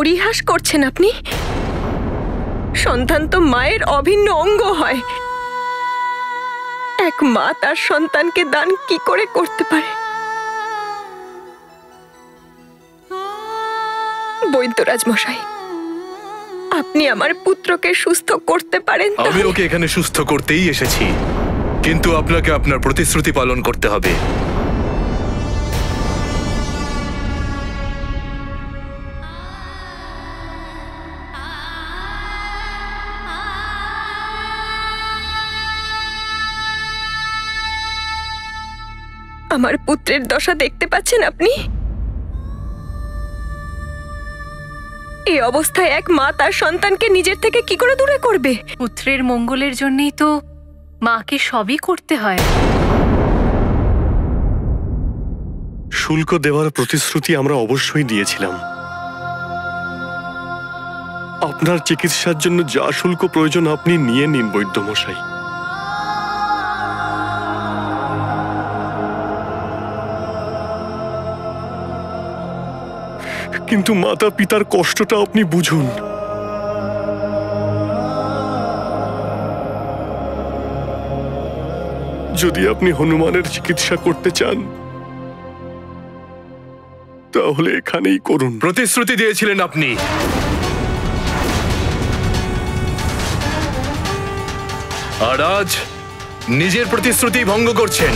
পরিহাস করছেন আপনি? সন্তান তো মায়ের অভিন্ন অঙ্গ হয়। এক মা তার সন্তানকে দান কি করে করতে পারে? বৈদ্যরাজ মশাই, আপনি আমার পুত্রকে সুস্থ করতে পারেন? আমি ওকে এখানে সুস্থ করতেই এসেছি, কিন্তু আপনাকে আপনার প্রতিশ্রুতি পালন করতে হবে। আমার পুত্রের দশা দেখতে পাচ্ছেন আপনি? এই অবস্থায় এক মা তার সন্তানকে নিজের থেকে কি করে দূরে করবে? পুত্রের মঙ্গলের জন্যই তো মাকে সবই করতে হয়। শুল্ক দেওয়ার প্রতিশ্রুতি আমরা অবশ্যই দিয়েছিলাম। আপনার চিকিৎসার জন্য যা শুল্ক প্রয়োজন আপনি নিয়ে নিন বৈদ্যমশাই। কিন্তু মাতা পিতার কষ্টটা আপনি বুঝুন। যদি আপনি হনুমানের চিকিৎসা করতে চান তাহলে এখানেই করুন। প্রতিশ্রুতি দিয়েছিলেন আপনি, আর আজ নিজের প্রতিশ্রুতি ভঙ্গ করছেন।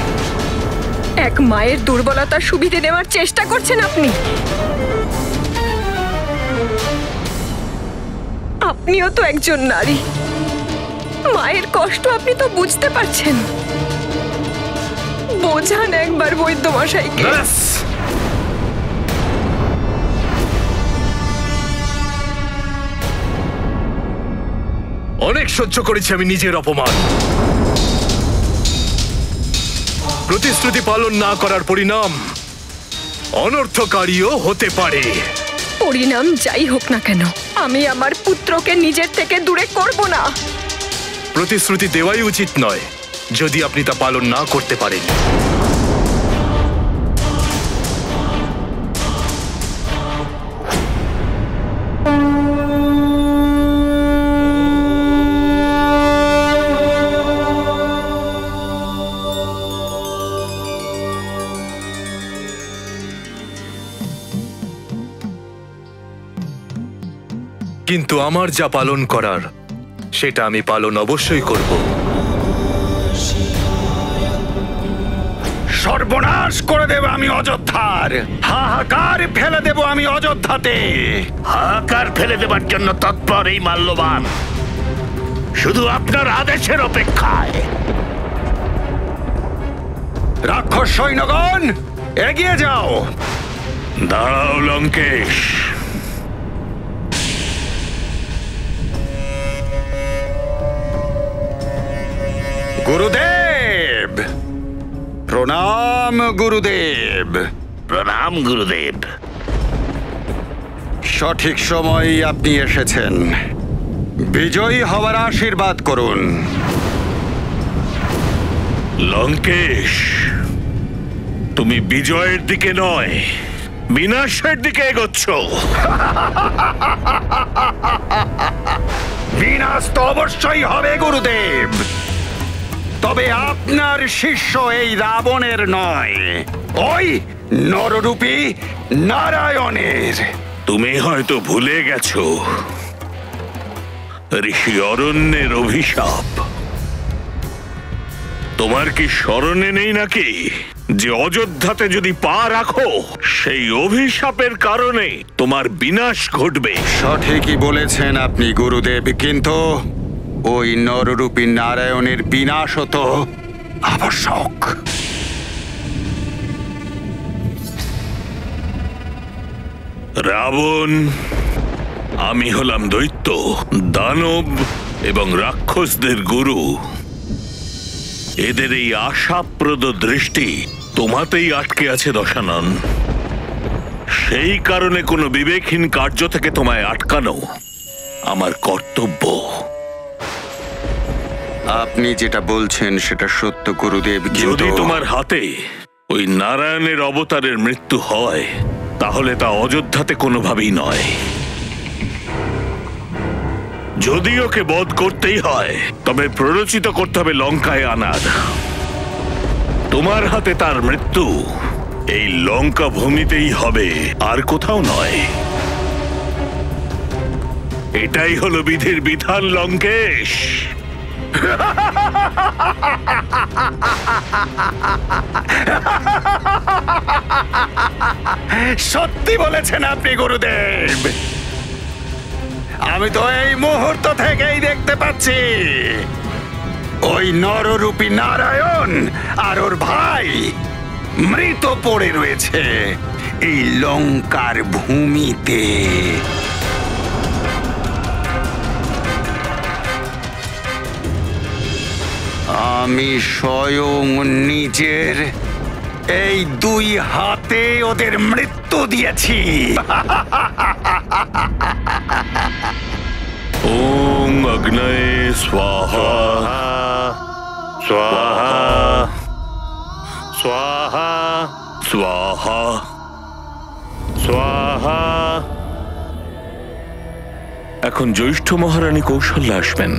এক মায়ের দুর্বলতার সুবিধে নেওয়ার চেষ্টা করছেন আপনি। আপনিও তো একজন নারী, মায়ের কষ্ট আপনি তো বুঝতে পারছেন। বোঝান একবার বৈদ্যমশাইকে। অনেক সহ্য করেছি আমি নিজের অপমান। প্রতিশ্রুতি পালন না করার পরিণাম অনর্থকারীও হতে পারে। পরিণাম যাই হোক না কেন, আমি আমার পুত্রকে নিজের থেকে দূরে করব না। প্রতিশ্রুতি দেওয়াই উচিত নয় যদি আপনি তা পালন না করতে পারেন। কিন্তু আমার যা পালন করার সেটা আমি পালন অবশ্যই করব। সর্বনাশ করে দেব আমি অযোধ্যার, হাহাকার ফেলে দেব আমি অযোধ্যাতে। হাহাকার ফেলে দেবার জন্য তৎপর এই মাল্যবান, শুধু আপনার আদেশের অপেক্ষায়। রাক্ষস সৈন্যগণ এগিয়ে যাও। দাঁড়াও লঙ্কেশ। গুরুদেব প্রণাম। গুরুদেব প্রণাম। গুরুদেব সঠিক সময়ে আপনি এসেছেন। বিজয়ী হওয়ার আশীর্বাদ করুন। লঙ্কেশ, তুমি বিজয়ের দিকে নয় বিনাশের দিকে এগোচ্ছ। বিনাশ তো অবশ্যই হবে গুরুদেব, তবে আপনার শিষ্য এই রাবণের নয়, ওই নররূপী নারায়ণের। তুমি হয়তো ভুলে গেছো ঋষি অরণ্যের অভিশাপ। তোমার কি স্মরণে নেই নাকি যে অযোধ্যাতে যদি পা রাখো সেই অভিশাপের কারণে তোমার বিনাশ ঘটবে? সঠিকই বলেছেন আপনি গুরুদেব, কিন্তু ওই নররূপী নারায়ণের বিনাশ তো আবশ্যক। রাবণ, আমি হলাম দৈত্য, দানব এবং রাক্ষসদের গুরু। এদের এই আশাপ্রদ দৃষ্টি তোমাতেই আটকে আছে দশানন। সেই কারণে কোনো বিবেকহীন কার্য থেকে তোমায় আটকানো আমার কর্তব্য। আপনি যেটা বলছেন সেটা সত্য গুরুদেব, যদি তোমার হাতে ওই নারায়ণের অবতারের মৃত্যু হয় তাহলে তা অযোধ্যাতে কোনোভাবেই নয়, যদি ওকে বধ করতেই হয় তবে প্ররোচিত করতে হবে লঙ্কায় আনার। তোমার হাতে তার মৃত্যু এই লঙ্কা ভূমিতেই হবে, আর কোথাও নয়। এটাই হলো বিধির বিধান লঙ্কেশ। সত্যি বলেছেন আপনি গুরুদেব। আমি তো এই মুহূর্ত থেকেই দেখতে পাচ্ছি ওই নররূপী নারায়ণ আর ওর ভাই মৃত পড়ে রয়েছে এই লঙ্কার ভূমিতে। আমি স্বয়ং নিজের এই 2 হাতে ওদের মৃত্যু দিয়েছি। ওং অগ্নয়ে স্বাহা স্বাহা স্বাহা স্বাহা স্বাহা। এখন জ্যৈষ্ঠ মহারানী কৌশল্যা আসবেন,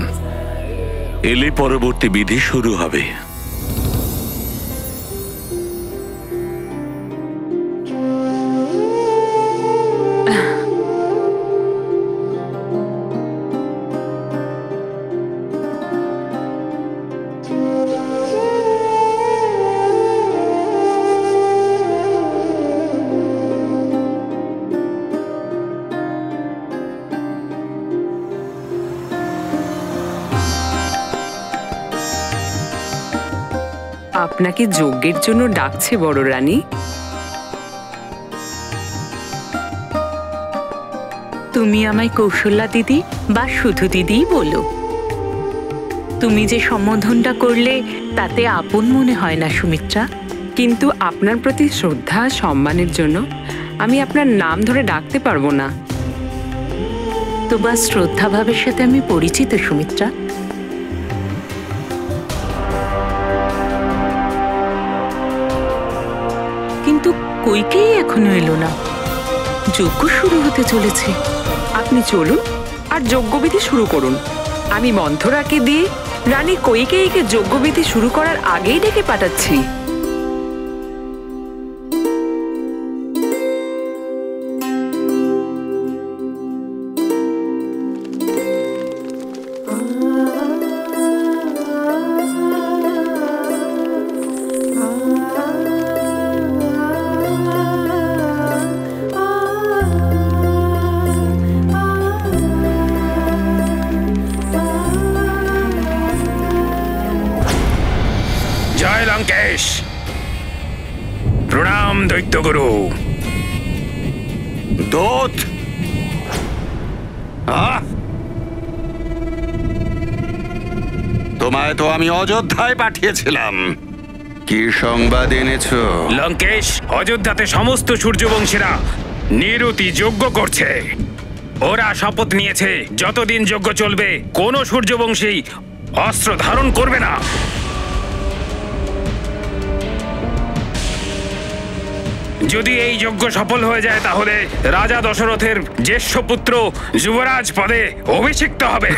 এলে পরবর্তী বিধি শুরু হবে। আপনাকে যজ্ঞের জন্য ডাকছে বড় রানী। তুমি আমায় কৌশল্যা দিদি বা শুধু দিদিই বলো। তুমি যে সম্বোধনটা করলে তাতে আপন মনে হয় না সুমিত্রা, কিন্তু আপনার প্রতি শ্রদ্ধা সম্মানের জন্য আমি আপনার নাম ধরে ডাকতে পারবো না। তোমার শ্রদ্ধাভাবের সাথে আমি পরিচিত সুমিত্রা। কিন্তু কইকেই এখনো এলো না। যজ্ঞ শুরু হতে চলেছে। আপনি চলুন আর যজ্ঞবিধি শুরু করুন। আমি মন্থরাকে দিয়ে রানী কইকেয়ীকে যজ্ঞবিধি শুরু করার আগেই ডেকে পাঠাচ্ছি। জয় লঙ্কেশ, প্রণাম দৈত্যগুরু। দূত, তোমায় তো আমি অযোধ্যায় পাঠিয়েছিলাম, কি সংবাদ এনেছো? লঙ্কেশ, অযোধ্যাতে সমস্ত সূর্যবংশীরা নিরতি যজ্ঞ করছে। ওরা শপথ নিয়েছে যতদিন যজ্ঞ চলবে কোনো সূর্যবংশী অস্ত্র ধারণ করবে না। যদি এই যজ্ঞ সফল হয়ে যায় তাহলে রাজা দশরথের জ্যেষ্ঠ পুত্র যুবরাজ পদে অভিষিক্ত হবে।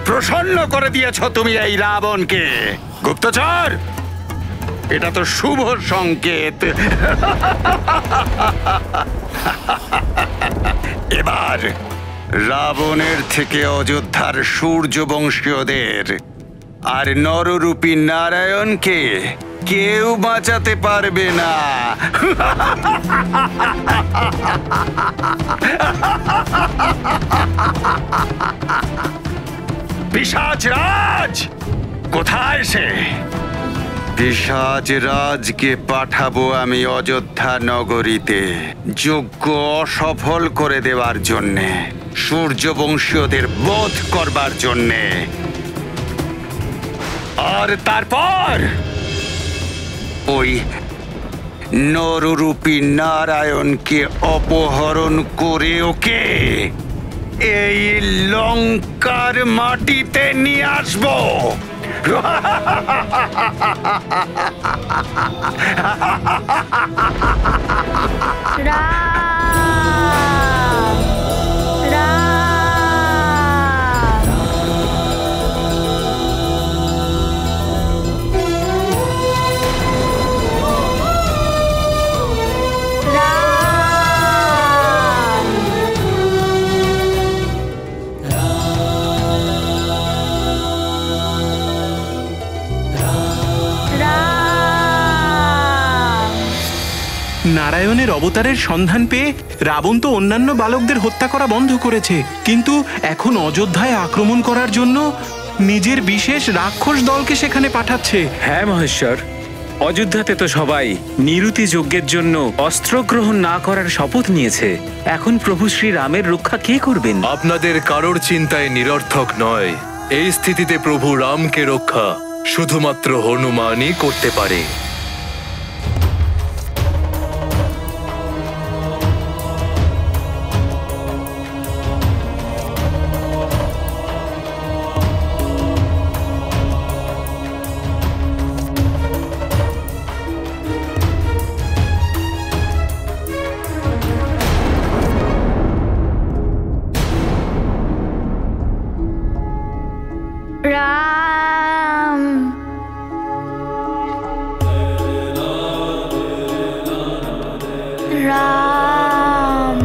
প্রসন্ন করে দিয়েছ তুমি এই রাবণকে। গুপ্তচর, এটা তো শুভ সংকেত। এবার রাবণের থেকে অযোধ্যার সূর্যবংশীয়দের আর নররূপী নারায়ণকে কেউ বাঁচাতে পারবে না। পিশাচ রাজ কোথায় সে? পিশাচ রাজকে পাঠাবো আমি অযোধ্যা নগরীতে যজ্ঞ অসফল করে দেওয়ার জন্যে, সূর্যবংশীয়দের বধ করবার জন্যে। আর তারপর ওই নররূপী নারায়ণকে অপহরণ করে ওকে এই লঙ্কার মাটিতে নিয়ে আসবো। নারায়ণের অবতারের সন্ধান পেয়ে রাবণ তো অন্যান্য বালকদের হত্যা করা বন্ধ করেছে, কিন্তু এখন অযোধ্যায় আক্রমণ করার জন্য নিজের বিশেষ রাক্ষস দলকে সেখানে পাঠাচ্ছে। হ্যাঁ মহেশ্বর, অযোধ্যাতে তো সবাই নিরুতি যজ্ঞের জন্য অস্ত্র গ্রহণ না করার শপথ নিয়েছে। এখন প্রভু শ্রীরামের রক্ষা কে করবেন? আপনাদের কারোর চিন্তায় নিরর্থক নয়। এই স্থিতিতে প্রভু রামকে রক্ষা শুধুমাত্র হনুমানই করতে পারে। রাম রাম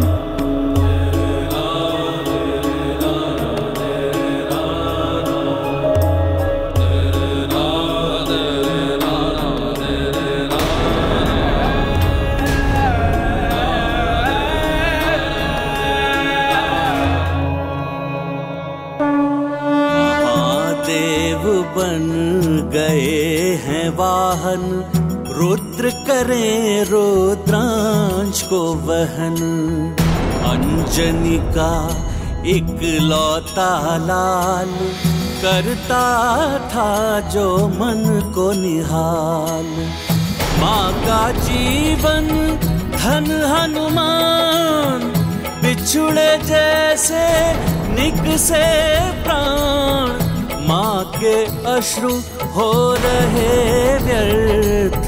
बन गए हैं वाहन, रुद्र करें रुद्रांश को वहन। अंजनी का इकलौता लाल, करता था जो मन को निहाल। माँ का जीवन धन हनुमान, बिछुड़े जैसे निकसे प्राण। माँ के अश्रु हो रहे व्यर्थ,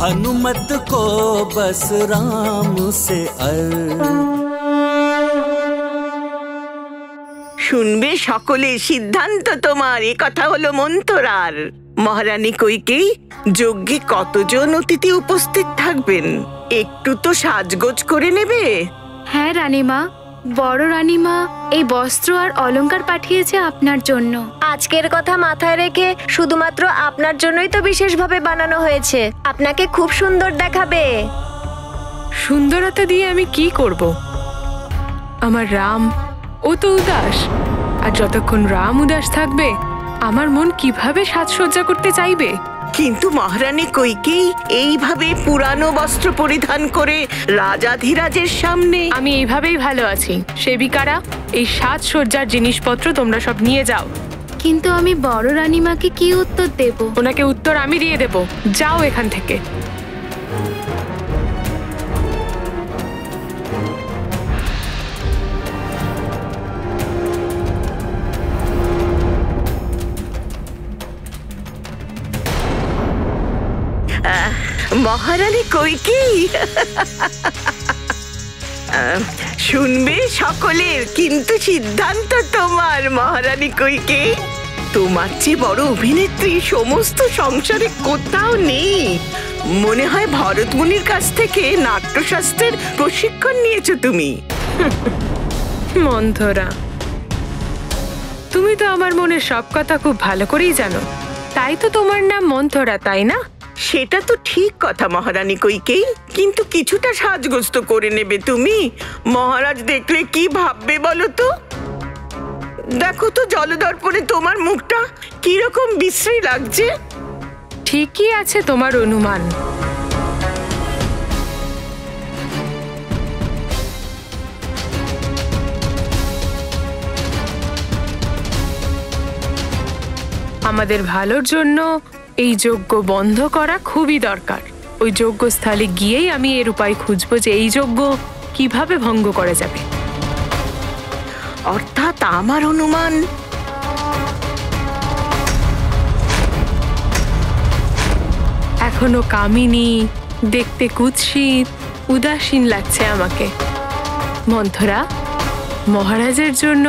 हनुमत को बस राम से শুনবে সকলে, সিদ্ধান্ত তোমার। এ কথা হলো মন্থরার। মহারানী কৈকেয়ী, যজ্ঞে কতজন অতিথি উপস্থিত থাকবেন? একটু তো সাজগোজ করে নেবে। হ্যাঁ রানীমা, বড় রানীমা এই বস্ত্র আর অলংকার পাঠিয়েছে আপনার জন্য। আজকের কথা মাথায় রেখে শুধুমাত্র আপনার জন্যই তো বিশেষভাবে বানানো হয়েছে। আপনাকে খুব সুন্দর দেখাবে। সুন্দরতা দিয়ে আমি কি করব? আমার রাম ও তো উদাস, আর যতক্ষণ রাম উদাস থাকবে আমার মন কিভাবে সাজসজ্জা করতে চাইবে? কিন্তু মহারানী কৈকেয়ী এইভাবে পুরানো বস্ত্র পরিধান করে রাজাধিরাজের সামনে। আমি এইভাবেই ভালো আছি। সেবিকারা, এই সাজসজ্জার জিনিসপত্র তোমরা সব নিয়ে যাও। কিন্তু আমি বড় রানীমাকে কি উত্তর দেব? ওনাকে উত্তর আমি দিয়ে দেব। যাও এখান থেকে। মহারানী কৈকেয়ী, শুনবে সকলের, কিন্তু সিদ্ধান্ত তোমার। মহারানী কৈকেয়ী, তোমার চেয়ে বড় অভিনেত্রী সমস্ত সংসারে কোথাও নেই। মনে হয় ভরত মুনির কাছ থেকে নাট্যশাস্ত্রের প্রশিক্ষণ নিয়েছো তুমি। মন্থরা, তুমি তো আমার মনের সব কথা খুব ভালো করেই জানো। তাই তো তোমার নাম মন্থরা, তাই না? সেটা তো ঠিক কথা মহারানী কৈকেয়ী, কিন্তু কিছুটা সাজগোজ তো করে নেবে তুমি। মহারাজ দেখলে কি ভাববে বলো তো? দেখো তো জলদর্পণে তোমার মুখটা কিরকম বিশ্রী লাগছে। ঠিকই আছে তোমার অনুমান। আমাদের ভালোর জন্য এই যজ্ঞ বন্ধ করা খুবই দরকার। ওই যজ্ঞস্থলে গিয়েই আমি এর উপায় খুঁজবো যে এই যজ্ঞ কিভাবে ভঙ্গ করা যাবে। অর্থাৎ আমার অনুমান, এখনো কামিনী, দেখতে কুৎসিত, উদাসীন লাগছে আমাকে। মন্থরা, মহারাজের জন্য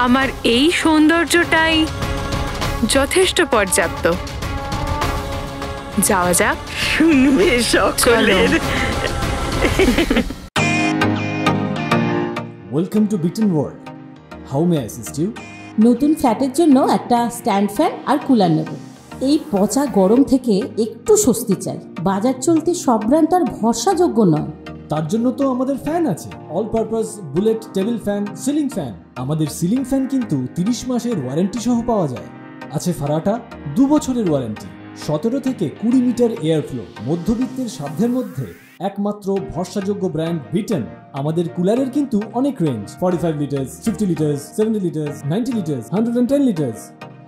আমার এই সৌন্দর্যটাই যথেষ্ট পর্যাপ্ত। যাওয়া যাক। শুনবে সকলের। Welcome to Britain world. How may I assist you? নতুন ফ্ল্যাটের জন্য একটা স্ট্যান্ড ফ্যান আর কুলার নেব। এই পচা গরম থেকে একটু স্বস্তি চাই। বাজার চলতে সব ব্র্যান্ড আর ভরসাযোগ্য নয়। তার জন্য তো আমাদের ফ্যান আছে, all purpose bullet table fan, ceiling fan. আমাদের সিলিং ফ্যান কিন্তু 30 মাসের ওয়ারেন্টি সহ পাওয়া যায়। আছে ফারাটা 2 বছরের ওয়ারেন্টি। 17 থেকে 20 মিটার এয়ার ফ্লো, মধ্যবিত্তের সাধ্যের মধ্যে একমাত্র ভরসাযোগ্য ব্র্যান্ড বিটেন। আমাদের কুলারের কিন্তু অনেক range, 45 litres, 50 litres, 70 litres, 90 litres, 110 litres.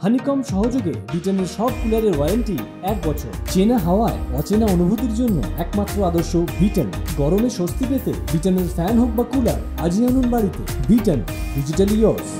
Honeycomb সহযোগে বিটেনের সব কুলারের ওয়ারেন্টি 1 বছর। চেনা হাওয়ায় অচেনা অনুভূতির জন্য একমাত্র আদর্শ বিটেন। গরমে স্বস্তি পেতে বিটেনের ফ্যান হোক বা কুলার, আজই আনুন বাড়িতে। Beaten, digitally yours.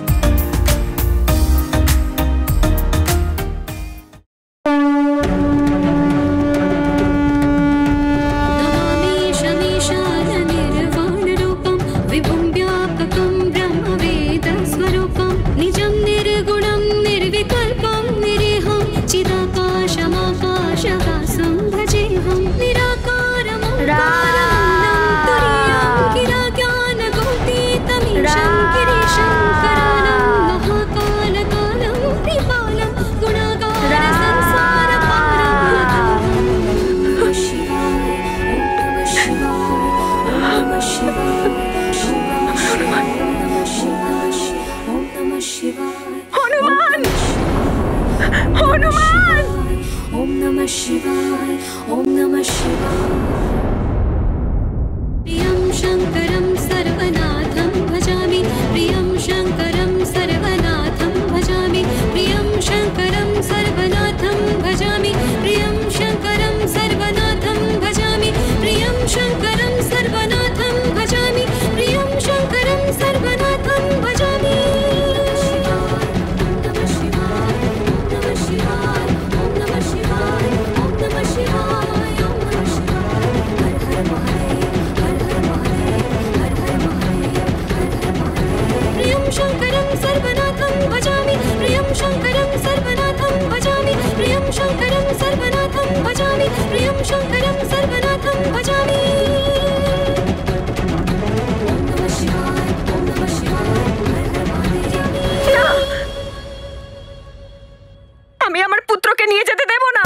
আমি আমার পুত্রকে নিয়ে যেতে দেব না।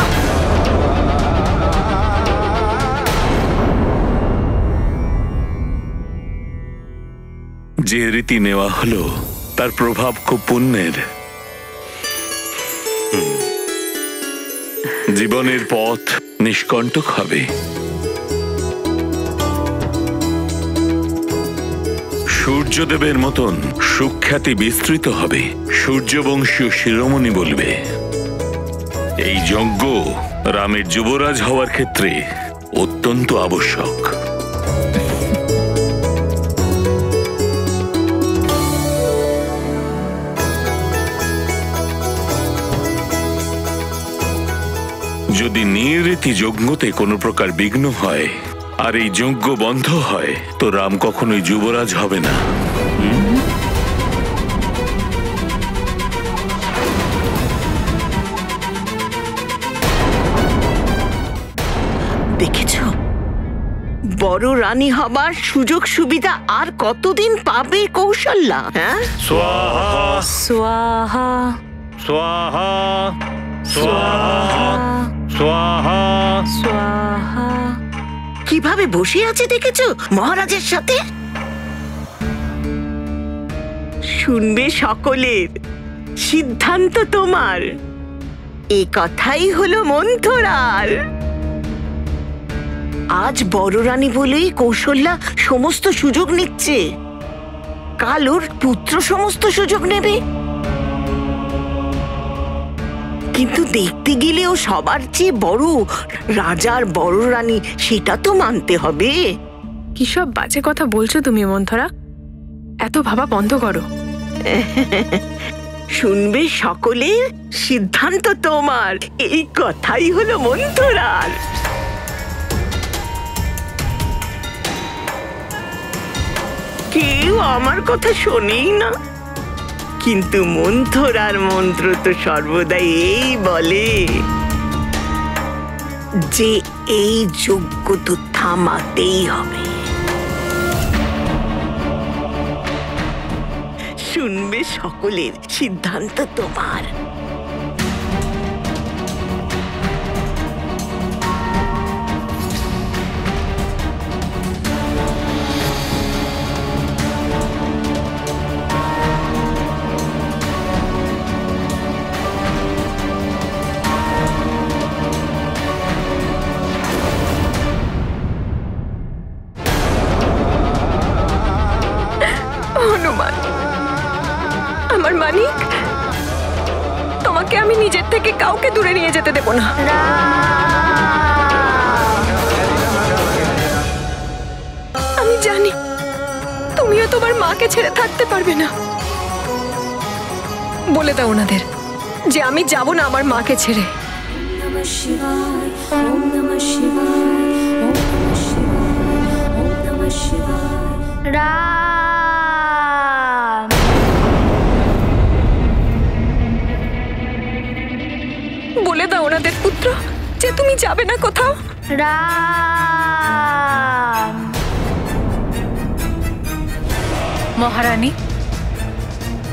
যে রীতি নেওয়া হলো তার প্রভাব খুব পুণ্যের। জীবনের পথ নিষ্কণ্টক হবে। সূর্যদেবের মতন সুখ্যাতি বিস্তৃত হবে। সূর্যবংশীয় শিরোমণি বলবে, এই যজ্ঞ রামের যুবরাজ হওয়ার ক্ষেত্রে অত্যন্ত আবশ্যক। যদি নিয়ৃতি যজ্ঞতে কোনো প্রকার বিঘ্ন হয় আর এই যজ্ঞ বন্ধ হয়, তো রাম কখনোই যুবরাজ হবে না। দেখেছ, বড় রানী হবার সুযোগ সুবিধা আর কতদিন পাবে কৌশল্যা? হ্যাঁ, স্বাহা স্বাহা স্বাহা স্বাহা স্বাহা স্বাহা। কিভাবে বসে আছে দেখেছো মহারাজের সাথে? শুনবে সকলের, সিদ্ধান্ত তোমার। এ কথাই হলো মন্থরার। আজ বড় রানী বলেই কৌশল্যা সমস্ত সুযোগ নিচ্ছে, কাল ওর পুত্র সমস্ত সুযোগ নেবে। কিন্তু দেখতে গেলে ও সবার চেয়ে বড়, রাজার বড় রানী, সেটা তো মানতে হবে। কি সব বাজে কথা বলছো তুমি মন্থরা? এত ভাবা বন্ধ করো। শুনবে সকলের, সিদ্ধান্ত তোমার। এই কথাই হলো মন্থরার। কেউ আমার কথা শোনেই না। কিন্তু মন্থরার মন্ত্র তো সর্বদাই এই বলে যে এই যজ্ঞ তো থামাতেই হবে। শুনবে সকলের, সিদ্ধান্ত তোমার। হনুমান, আমার মানিক, তোমাকে আমি নিজের থেকে কাউকে দূরে নিয়ে যেতে দেব না। আমি জানি তুমিও তোমার মাকে ছেড়ে থাকতে পারবে না। বলে দাও ওনাদের যে আমি যাব না আমার মাকে ছেড়ে। বলে দাও ওনাদের পুত্র যে তুমি যাবে না কোথাও। মহারানী,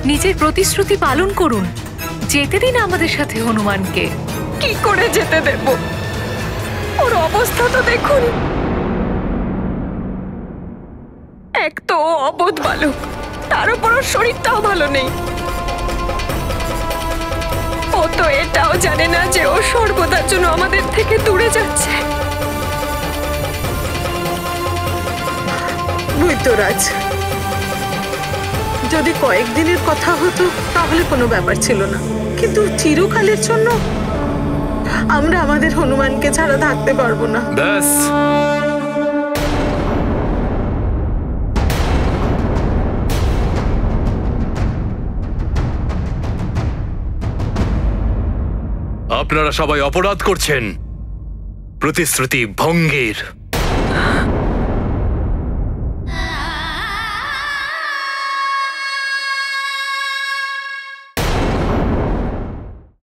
নিজের প্রতিশ্রুতি পালন করুন, যেতে দিন আমাদের সাথে হনুমানকে। কি করে যেতে দেব? ওর অবস্থা তো দেখুন। এক তো অবোধ বালক, তার উপর ওর শরীরটাও ভালো নেই। ও তো এটাও জানে না যে ও সর্বদার জন্য আমাদের থেকে দূরে যাচ্ছে। বৈদ্যরাজ, যদি কয়েকদিনের কথা হতো তাহলে কোনো ব্যাপার ছিল না, কিন্তু চিরকালের জন্য আমরা আমাদের হনুমানকে ছাড়া থাকতে পারবো না। ব্যাস, আপনারা সবাই অপরাধ করছেন প্রতিশ্রুতি ভঙ্গের।